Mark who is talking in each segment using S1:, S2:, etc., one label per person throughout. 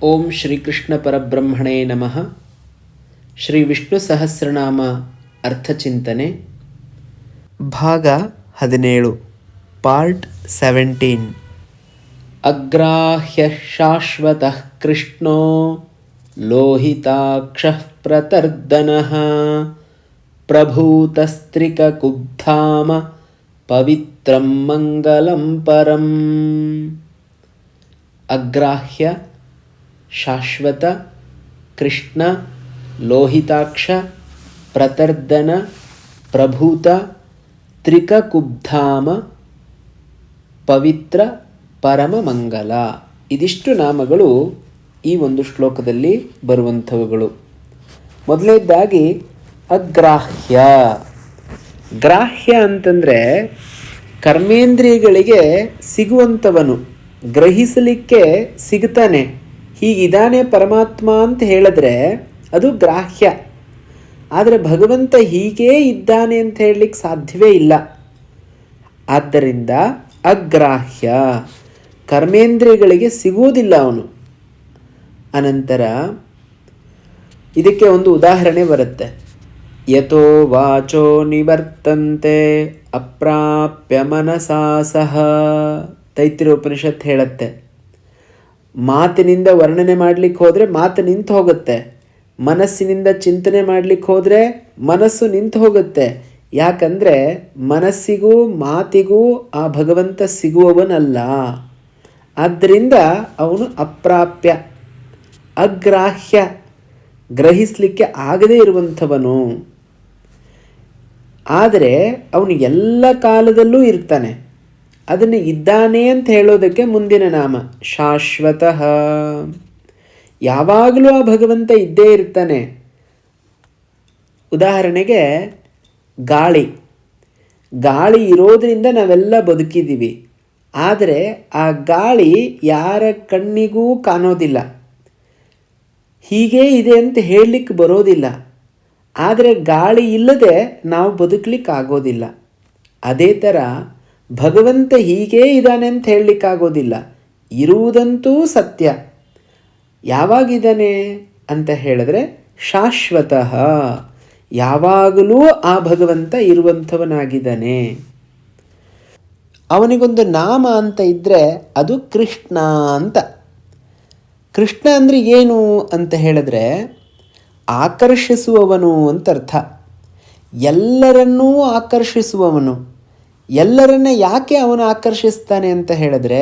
S1: ಓಂ ಶ್ರೀಕೃಷ್ಣ ಪರಬ್ರಹ್ಮಣೇ ನಮಃ. ಶ್ರೀ ವಿಷ್ಣು ಸಹಸ್ರನಾಮ ಅರ್ಥಚಿಂತನೆ ಭಾಗ 17 ಪಾರ್ಟ್ 17. ಅಗ್ರಾಹ್ಯ ಶಾಶ್ವತಃ ಕೃಷ್ಣೋ ಲೋಹಿತಾಕ್ಷಃ ಪ್ರತರ್ದನಃ ಪ್ರಭೂತಸ್ತ್ರಿಕಕುಬ್ಧಾಮ ಪವಿತ್ರಂ ಮಂಗಲಂ ಪರಂ. ಅಗ್ರಾಹ್ಯ ಶಾಶ್ವತ ಕೃಷ್ಣ ಲೋಹಿತಾಕ್ಷ ಪ್ರತರ್ದನ ಪ್ರಭೂತ ತ್ರಿಕಕುಬ್ಧಾಮ ಪವಿತ್ರ ಪರಮಮಂಗಲ. ಇದಿಷ್ಟು ನಾಮಗಳು ಈ ಒಂದು ಶ್ಲೋಕದಲ್ಲಿ ಬರುವಂಥವುಗಳು. ಮೊದಲನೇದಾಗಿ ಅಗ್ರಾಹ್ಯ. ಗ್ರಾಹ್ಯ ಅಂತಂದರೆ ಕರ್ಮೇಂದ್ರಿಯಗಳಿಗೆ ಸಿಗುವಂಥವನು, ಗ್ರಹಿಸಲಿಕ್ಕೆ ಸಿಗ್ತಾನೆ, ಹೀಗಿದ್ದಾನೆ ಪರಮಾತ್ಮ ಅಂತ ಹೇಳಿದ್ರೆ ಅದು ಗ್ರಾಹ್ಯ. ಆದರೆ ಭಗವಂತ ಹೀಗೇ ಇದ್ದಾನೆ ಅಂತ ಹೇಳಲಿಕ್ಕೆ ಸಾಧ್ಯವೇ ಇಲ್ಲ. ಆದ್ದರಿಂದ ಅಗ್ರಾಹ್ಯ, ಕರ್ಮೇಂದ್ರಿಯಗಳಿಗೆ ಸಿಗುವುದಿಲ್ಲ ಅವನು. ಅನಂತರ ಇದಕ್ಕೆ ಒಂದು ಉದಾಹರಣೆ ಬರುತ್ತೆ. ಯತೋ ವಾಚೋ ನಿವರ್ತಂತೆ ಅಪ್ರಾಪ್ಯ ಮನಸಾ ಸಹ. ತೈತ್ರಿಯ ಉಪನಿಷತ್ ಹೇಳುತ್ತೆ, ಮಾತಿನಿಂದ ವರ್ಣನೆ ಮಾಡಲಿಕ್ಕೆ ಹೋದರೆ ಮಾತು ನಿಂತು ಹೋಗುತ್ತೆ, ಮನಸ್ಸಿನಿಂದ ಚಿಂತನೆ ಮಾಡಲಿಕ್ಕೆ ಹೋದರೆ ಮನಸ್ಸು ನಿಂತು ಹೋಗುತ್ತೆ. ಯಾಕಂದರೆ ಮನಸ್ಸಿಗೂ ಮಾತಿಗೂ ಆ ಭಗವಂತ ಸಿಗುವವನಲ್ಲ. ಆದ್ದರಿಂದ ಅವನು ಅಪ್ರಾಪ್ಯ, ಅಗ್ರಾಹ್ಯ, ಗ್ರಹಿಸಲಿಕ್ಕೆ ಆಗದೇ ಇರುವಂಥವನು. ಆದರೆ ಅವನು ಎಲ್ಲ ಕಾಲದಲ್ಲೂ ಇರ್ತಾನೆ. ಅದನ್ನು ಇದ್ದಾನೆ ಅಂತ ಹೇಳೋದಕ್ಕೆ ಮುಂದಿನ ನಾಮ ಶಾಶ್ವತಃ. ಯಾವಾಗಲೂ ಆ ಭಗವಂತ ಇದ್ದೇ ಇರ್ತಾನೆ. ಉದಾಹರಣೆಗೆ ಗಾಳಿ. ಗಾಳಿ ಇರೋದರಿಂದ ನಾವೆಲ್ಲ ಬದುಕಿದ್ದೀವಿ. ಆದರೆ ಆ ಗಾಳಿ ಯಾರ ಕಣ್ಣಿಗೂ ಕಾಣೋದಿಲ್ಲ, ಹೀಗೇ ಇದೆ ಅಂತ ಹೇಳಲಿಕ್ಕೆ ಬರೋದಿಲ್ಲ. ಆದರೆ ಗಾಳಿ ಇಲ್ಲದೆ ನಾವು ಬದುಕಲಿಕ್ಕಾಗೋದಿಲ್ಲ. ಅದೇ ಥರ ಭಗವಂತ ಹೀಗೇ ಇದ್ದಾನೆ ಅಂತ ಹೇಳಲಿಕ್ಕಾಗೋದಿಲ್ಲ. ಇರುವುದಂತೂ ಸತ್ಯ. ಯಾವಾಗಿದ್ದಾನೆ ಅಂತ ಹೇಳಿದ್ರೆ ಶಾಶ್ವತಃ, ಯಾವಾಗಲೂ ಆ ಭಗವಂತ ಇರುವಂಥವನಾಗಿದ್ದಾನೆ. ಅವನಿಗೊಂದು ನಾಮ ಅಂತ ಇದ್ದರೆ ಅದು ಕೃಷ್ಣ ಅಂತ. ಕೃಷ್ಣ ಅಂದರೆ ಏನು ಅಂತ ಹೇಳಿದ್ರೆ ಆಕರ್ಷಿಸುವವನು ಅಂತ ಅರ್ಥ. ಎಲ್ಲರನ್ನೂ ಆಕರ್ಷಿಸುವವನು. ಎಲ್ಲರನ್ನ ಯಾಕೆ ಅವನು ಆಕರ್ಷಿಸ್ತಾನೆ ಅಂತ ಹೇಳಿದ್ರೆ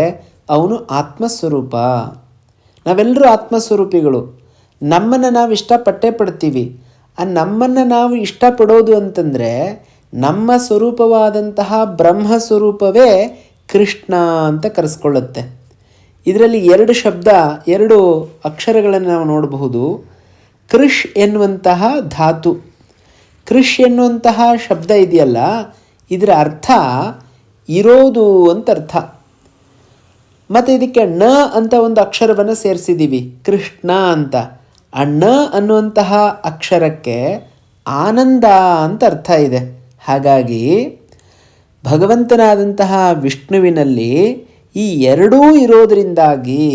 S1: ಅವನು ಆತ್ಮಸ್ವರೂಪ. ನಾವೆಲ್ಲರೂ ಆತ್ಮಸ್ವರೂಪಿಗಳು. ನಮ್ಮನ್ನು ನಾವು ಇಷ್ಟಪಟ್ಟೇ ಪಡ್ತೀವಿ. ಆ ನಮ್ಮನ್ನು ನಾವು ಇಷ್ಟಪಡೋದು ಅಂತಂದರೆ ನಮ್ಮ ಸ್ವರೂಪವಾದಂತಹ ಬ್ರಹ್ಮ ಸ್ವರೂಪವೇ ಕೃಷ್ಣ ಅಂತ ಕರೆಸ್ಕೊಳ್ಳುತ್ತೆ. ಇದರಲ್ಲಿ 2 ಶಬ್ದ, 2 ಅಕ್ಷರಗಳನ್ನು ನಾವು ನೋಡಬಹುದು. ಕೃಷ್ ಎನ್ನುವಂತಹ ಧಾತು, ಕೃಷ್ ಎನ್ನುವಂತಹ ಶಬ್ದ ಇದೆಯಲ್ಲ, ಇದರ ಅರ್ಥ ಇರೋದು ಅಂತ ಅರ್ಥ. ಮತ್ತು ಇದಕ್ಕೆ ಣ ಅಂತ ಒಂದು ಅಕ್ಷರವನ್ನು ಸೇರಿಸಿದ್ದೀವಿ, ಕೃಷ್ಣ ಅಂತ. ಆ ಣ ಅನ್ನುವಂತಹ ಅಕ್ಷರಕ್ಕೆ ಆನಂದ ಅಂತ ಅರ್ಥ ಇದೆ. ಹಾಗಾಗಿ ಭಗವಂತನಾದಂತಹ ವಿಷ್ಣುವಿನಲ್ಲಿ ಈ ಎರಡೂ ಇರೋದರಿಂದಾಗಿ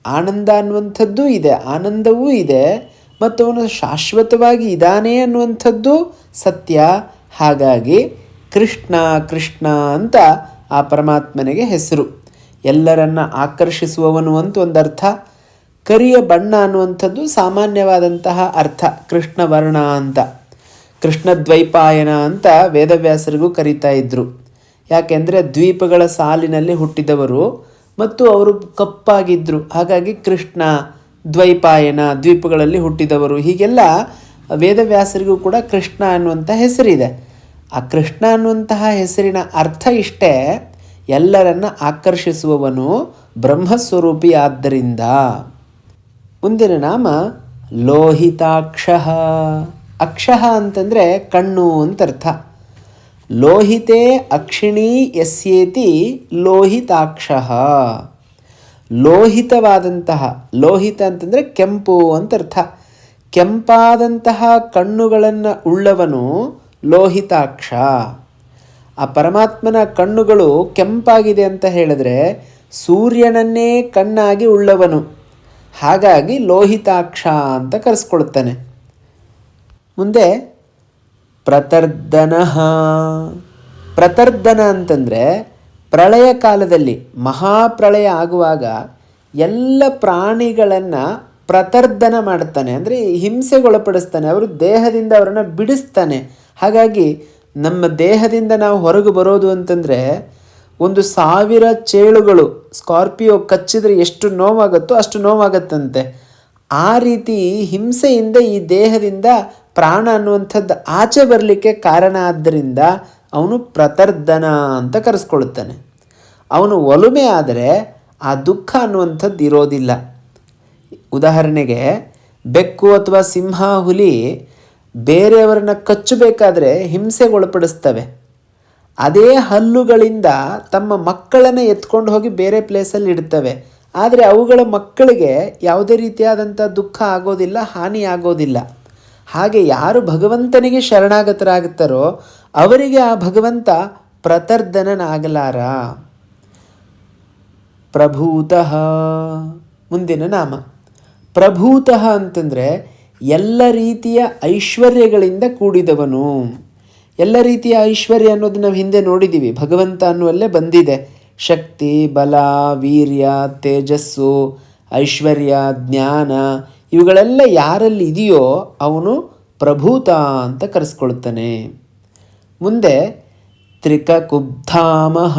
S1: ಆನಂದ ಅನ್ನುವಂಥದ್ದು ಇದೆ, ಆನಂದವೂ ಇದೆ, ಮತ್ತು ಅವನು ಶಾಶ್ವತವಾಗಿ ಇದ್ದಾನೆ ಅನ್ನುವಂಥದ್ದು ಸತ್ಯ. ಹಾಗಾಗಿ ಕೃಷ್ಣ ಕೃಷ್ಣ ಅಂತ ಆ ಪರಮಾತ್ಮನಿಗೆ ಹೆಸರು. ಎಲ್ಲರನ್ನ ಆಕರ್ಷಿಸುವವನು ಅಂತ ಒಂದು ಅರ್ಥ. ಕರಿಯ ಬಣ್ಣ ಅನ್ನುವಂಥದ್ದು ಸಾಮಾನ್ಯವಾದಂತಹ ಅರ್ಥ, ಕೃಷ್ಣ ವರ್ಣ ಅಂತ. ಕೃಷ್ಣ ದ್ವೈಪಾಯನ ಅಂತ ವೇದವ್ಯಾಸರಿಗೂ ಕರೀತಾ ಇದ್ದರು. ಯಾಕೆಂದರೆ ದ್ವೀಪಗಳ ಸಾಲಿನಲ್ಲಿ ಹುಟ್ಟಿದವರು ಮತ್ತು ಅವರು ಕಪ್ಪಾಗಿದ್ದರು. ಹಾಗಾಗಿ ಕೃಷ್ಣ ದ್ವೈಪಾಯನ, ದ್ವೀಪಗಳಲ್ಲಿ ಹುಟ್ಟಿದವರು, ಹೀಗೆಲ್ಲ ವೇದವ್ಯಾಸರಿಗೂ ಕೂಡ ಕೃಷ್ಣ ಅನ್ನುವಂಥ ಹೆಸರಿದೆ. ಆ ಕೃಷ್ಣ ಅನ್ನುವಂತಹ ಹೆಸರಿನ ಅರ್ಥ ಇಷ್ಟೇ, ಎಲ್ಲರನ್ನ ಆಕರ್ಷಿಸುವವನು, ಬ್ರಹ್ಮಸ್ವರೂಪಿ. ಆದ್ದರಿಂದ ಮುಂದಿನ ನಾಮ ಲೋಹಿತಾಕ್ಷ. ಅಕ್ಷಃ ಅಂತಂದರೆ ಕಣ್ಣು ಅಂತ ಅರ್ಥ. ಲೋಹಿತೆ ಅಕ್ಷಿಣಿ ಯಸ್ಯೇತಿ ಲೋಹಿತಾಕ್ಷ. ಲೋಹಿತವಾದಂತಹ, ಲೋಹಿತ ಅಂತಂದರೆ ಕೆಂಪು ಅಂತ ಅರ್ಥ. ಕೆಂಪಾದಂತಹ ಕಣ್ಣುಗಳನ್ನು ಉಳ್ಳವನು ಲೋಹಿತಾಕ್ಷ. ಆ ಪರಮಾತ್ಮನ ಕಣ್ಣುಗಳು ಕೆಂಪಾಗಿದೆ ಅಂತ ಹೇಳಿದ್ರೆ ಸೂರ್ಯನನ್ನೇ ಕಣ್ಣಾಗಿ ಉಳ್ಳವನು. ಹಾಗಾಗಿ ಲೋಹಿತಾಕ್ಷ ಅಂತ ಕರೆಸ್ಕೊಳ್ತಾನೆ. ಮುಂದೆ ಪ್ರತರ್ದನ. ಪ್ರತರ್ದನ ಅಂತಂದರೆ ಪ್ರಳಯ ಕಾಲದಲ್ಲಿ, ಮಹಾಪ್ರಳಯ ಆಗುವಾಗ ಎಲ್ಲ ಪ್ರಾಣಿಗಳನ್ನು ಪ್ರತರ್ದನ ಮಾಡ್ತಾನೆ, ಅಂದರೆ ಹಿಂಸೆಗೊಳಪಡಿಸ್ತಾನೆ, ಅವರು ದೇಹದಿಂದ ಅವರನ್ನು ಬಿಡಿಸ್ತಾನೆ. ಹಾಗಾಗಿ ನಮ್ಮ ದೇಹದಿಂದ ನಾವು ಹೊರಗೆ ಬರೋದು ಅಂತಂದರೆ 1,000 ಚೇಳುಗಳು ಸ್ಕಾರ್ಪಿಯೋ ಕಚ್ಚಿದ್ರೆ ಎಷ್ಟು ನೋವಾಗುತ್ತೋ ಅಷ್ಟು ನೋವಾಗತ್ತಂತೆ. ಆ ರೀತಿ ಹಿಂಸೆಯಿಂದ ಈ ದೇಹದಿಂದ ಪ್ರಾಣ ಅನ್ನುವಂಥದ್ದು ಆಚೆ ಬರಲಿಕ್ಕೆ ಕಾರಣ. ಆದ್ದರಿಂದ ಅವನು ಪ್ರತರ್ದನ ಅಂತ ಕರೆಸ್ಕೊಳ್ತಾನೆ. ಅವನು ಒಲುಮೆ ಆದರೆ ಆ ದುಃಖ ಅನ್ನುವಂಥದ್ದು ಇರೋದಿಲ್ಲ. ಉದಾಹರಣೆಗೆ ಬೆಕ್ಕು ಅಥವಾ ಸಿಂಹ, ಹುಲಿ ಬೇರೆಯವರನ್ನು ಕಚ್ಚಬೇಕಾದ್ರೆ ಹಿಂಸೆಗೊಳಪಡಿಸ್ತವೆ. ಅದೇ ಹಲ್ಲುಗಳಿಂದ ತಮ್ಮ ಮಕ್ಕಳನ್ನು ಎತ್ಕೊಂಡು ಹೋಗಿ ಬೇರೆ ಪ್ಲೇಸಲ್ಲಿ ಇಡ್ತವೆ. ಆದರೆ ಅವುಗಳ ಮಕ್ಕಳಿಗೆ ಯಾವುದೇ ರೀತಿಯಾದಂಥ ದುಃಖ ಆಗೋದಿಲ್ಲ, ಹಾನಿ ಆಗೋದಿಲ್ಲ. ಹಾಗೆ ಯಾರು ಭಗವಂತನಿಗೆ ಶರಣಾಗತರಾಗುತ್ತಾರೋ ಅವರಿಗೆ ಆ ಭಗವಂತ ಪ್ರತರ್ದನನಾಗಲಾರ. ಪ್ರಭೂತಃ ಮುಂದಿನ ನಾಮ. ಪ್ರಭೂತಃ ಅಂತಂದರೆ ಎಲ್ಲ ರೀತಿಯ ಐಶ್ವರ್ಯಗಳಿಂದ ಕೂಡಿದವನು. ಎಲ್ಲ ರೀತಿಯ ಐಶ್ವರ್ಯ ಅನ್ನೋದು ನಾವು ಹಿಂದೆ ನೋಡಿದ್ದೀವಿ, ಭಗವಂತ ಅನ್ನುವಲ್ಲೇ ಬಂದಿದೆ. ಶಕ್ತಿ, ಬಲ, ವೀರ್ಯ, ತೇಜಸ್ಸು, ಐಶ್ವರ್ಯ, ಜ್ಞಾನ ಇವುಗಳೆಲ್ಲ ಯಾರಲ್ಲಿ ಇದೆಯೋ ಅವನು ಪ್ರಭೂತ ಅಂತ ಕರೆಸ್ಕೊಳ್ತಾನೆ. ಮುಂದೆ ತ್ರಿಕಕುಬ್ಧಾಮಃ.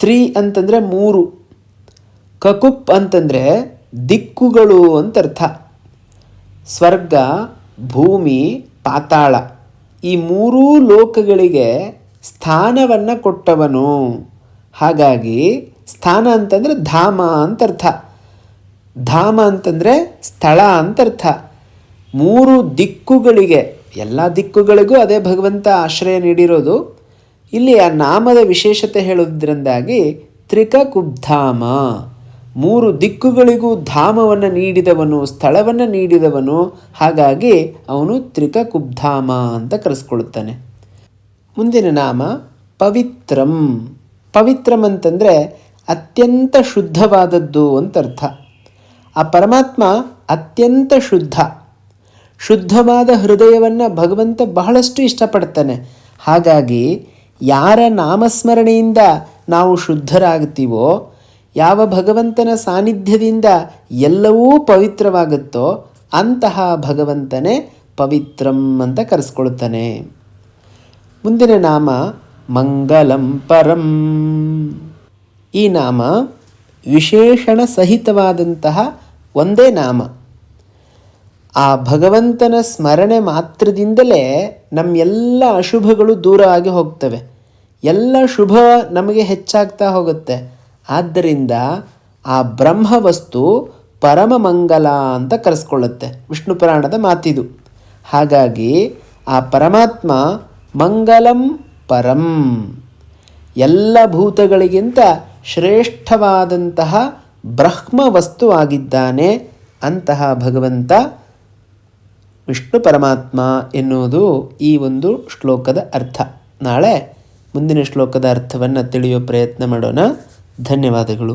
S1: ತ್ರಿ ಅಂತಂದರೆ 3, ಕಕುಪ್ ಅಂತಂದರೆ ದಿಕ್ಕುಗಳು ಅಂತರ್ಥ. ಸ್ವರ್ಗ, ಭೂಮಿ, ಪಾತಾಳ ಈ 3 ಲೋಕಗಳಿಗೆ ಸ್ಥಾನವನ್ನು ಕೊಟ್ಟವನು. ಹಾಗಾಗಿ ಸ್ಥಾನ ಅಂತಂದರೆ ಧಾಮ ಅಂತರ್ಥ. ಧಾಮ ಅಂತಂದರೆ ಸ್ಥಳ ಅಂತರ್ಥ. 3 ದಿಕ್ಕುಗಳಿಗೆ, ಎಲ್ಲ ದಿಕ್ಕುಗಳಿಗೂ ಅದೇ ಭಗವಂತ ಆಶ್ರಯ ನೀಡಿರೋದು. ಇಲ್ಲಿ ಆ ನಾಮದ ವಿಶೇಷತೆ ಹೇಳೋದ್ರಿಂದಾಗಿ ತ್ರಿಕಕುಬ್ಧಾಮ, 3 ದಿಕ್ಕುಗಳಿಗೂ ಧಾಮವನ್ನು ನೀಡಿದವನು, ಸ್ಥಳವನ್ನು ನೀಡಿದವನು. ಹಾಗಾಗಿ ಅವನು ತ್ರಿಕಕುಬ್ಧಾಮ ಅಂತ ಕರೆಸ್ಕೊಳ್ತಾನೆ. ಮುಂದಿನ ನಾಮ ಪವಿತ್ರಂ. ಪವಿತ್ರಂ ಅಂತಂದರೆ ಅತ್ಯಂತ ಶುದ್ಧವಾದದ್ದು ಅಂತರ್ಥ. ಆ ಪರಮಾತ್ಮ ಅತ್ಯಂತ ಶುದ್ಧ. ಶುದ್ಧವಾದ ಹೃದಯವನ್ನು ಭಗವಂತ ಬಹಳಷ್ಟು ಇಷ್ಟಪಡ್ತಾನೆ. ಹಾಗಾಗಿ ಯಾರ ನಾಮಸ್ಮರಣೆಯಿಂದ ನಾವು ಶುದ್ಧರಾಗ್ತೀವೋ, ಯಾವ ಭಗವಂತನ ಸಾನ್ನಿಧ್ಯದಿಂದ ಎಲ್ಲವೂ ಪವಿತ್ರವಾಗುತ್ತೋ ಅಂತಹ ಭಗವಂತನೇ ಪವಿತ್ರಂ ಅಂತ ಕರೆಸ್ಕೊಳ್ತಾನೆ. ಮುಂದಿನ ನಾಮ ಮಂಗಲಂ ಪರಂ. ಈ ನಾಮ ವಿಶೇಷಣ ಸಹಿತವಾದಂತಹ ಒಂದೇ ನಾಮ. ಆ ಭಗವಂತನ ಸ್ಮರಣೆ ಮಾತ್ರದಿಂದಲೇ ನಮ್ಮ ಎಲ್ಲ ಅಶುಭಗಳು ದೂರ ಆಗಿ ಹೋಗ್ತವೆ, ಎಲ್ಲ ಶುಭ ನಮಗೆ ಹೆಚ್ಚಾಗ್ತಾ ಹೋಗುತ್ತೆ. ಆದ್ದರಿಂದ ಆ ಬ್ರಹ್ಮವಸ್ತು ಪರಮ ಮಂಗಲ ಅಂತ ಕರೆಸ್ಕೊಳ್ಳುತ್ತೆ, ವಿಷ್ಣು ಪುರಾಣದ ಮಾತಿದು. ಹಾಗಾಗಿ ಆ ಪರಮಾತ್ಮ ಮಂಗಲಂ ಪರಂ, ಎಲ್ಲ ಭೂತಗಳಿಗಿಂತ ಶ್ರೇಷ್ಠವಾದಂತಹ ಬ್ರಹ್ಮವಸ್ತುವಾಗಿದ್ದಾನೆ. ಅಂತಹ ಭಗವಂತ ವಿಷ್ಣು ಪರಮಾತ್ಮ ಎನ್ನುವುದು ಈ ಒಂದು ಶ್ಲೋಕದ ಅರ್ಥ. ನಾಳೆ ಮುಂದಿನ ಶ್ಲೋಕದ ಅರ್ಥವನ್ನು ತಿಳಿಯುವ ಪ್ರಯತ್ನ ಮಾಡೋಣ. ಧನ್ಯವಾದಗಳು.